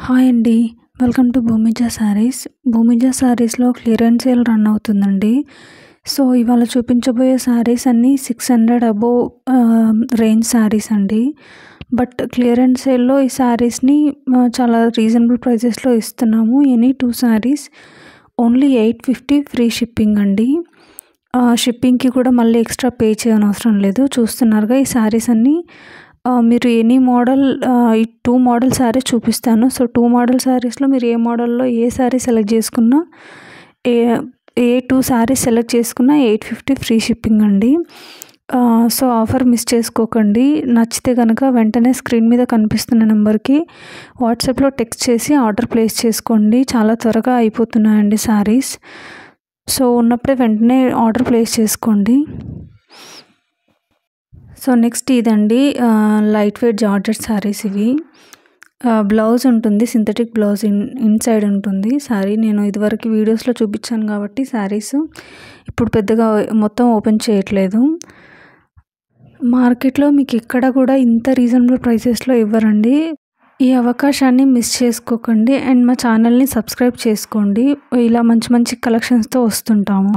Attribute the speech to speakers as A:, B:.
A: Hi అండి. Welcome to Bhoomija sarees. Bhoomija శారీస్‌లో clearance sale run అవుతుందండి. సో, ఇవాళ చూపించబోయే శారీస్ అన్నీ 600 అబోవ్ రేంజ్ శారీస్ అండి. బట్ క్లియరెన్స్ సేల్‌లో ఈ శారీస్‌ని చాలా రీజనబుల్ ప్రైసెస్‌లో ఇస్తున్నాము. Any 2 saris only 850 free shipping అండి. షిప్పింగ్‌కి కూడా మళ్ళీ ఎక్స్ట్రా పే చేయనవసరం లేదు. చూస్తున్నారుగా ఈ శారీస్ అన్నీ మీరు ఎనీ మోడల్ ఈ 2 మోడల్ శారీస్ చూపిస్తాను. సో, 2 మోడల్ శారీస్‌లో మీరు ఏ మోడల్‌లో ఏ శారీ సెలెక్ట్ చేసుకున్నా ఏ 2 శారీస్ సెలెక్ట్ చేసుకున్నా 850 ఫ్రీ షిప్పింగ్ అండి. సో, ఆఫర్ మిస్ చేసుకోకండి. నచ్చితే కనుక వెంటనే స్క్రీన్ మీద కనిపిస్తున్న నెంబర్కి వాట్సాప్‌లో టెక్స్ట్ చేసి ఆర్డర్ ప్లేస్ చేసుకోండి. చాలా త్వరగా అయిపోతున్నాయండి శారీస్. సో, ఉన్నప్పుడే వెంటనే ఆర్డర్ ప్లేస్ చేసుకోండి. సో, నెక్స్ట్ ఇదండి లైట్ వెయిట్ జార్జెట్ శారీస్ ఇవి. బ్లౌజ్ ఉంటుంది, సింథటిక్ బ్లౌజ్ ఇన్సైడ్ ఉంటుంది శారీ. నేను ఇదివరకు వీడియోస్లో చూపించాను కాబట్టి శారీస్ ఇప్పుడు పెద్దగా మొత్తం ఓపెన్ చేయట్లేదు. మార్కెట్లో మీకు ఎక్కడ కూడా ఇంత రీజనబుల్ ప్రైసెస్లో ఇవ్వరండి. ఈ అవకాశాన్ని మిస్ చేసుకోకండి అండ్ మా ఛానల్ని సబ్స్క్రైబ్ చేసుకోండి. ఇలా మంచి మంచి కలెక్షన్స్తో వస్తుంటాము.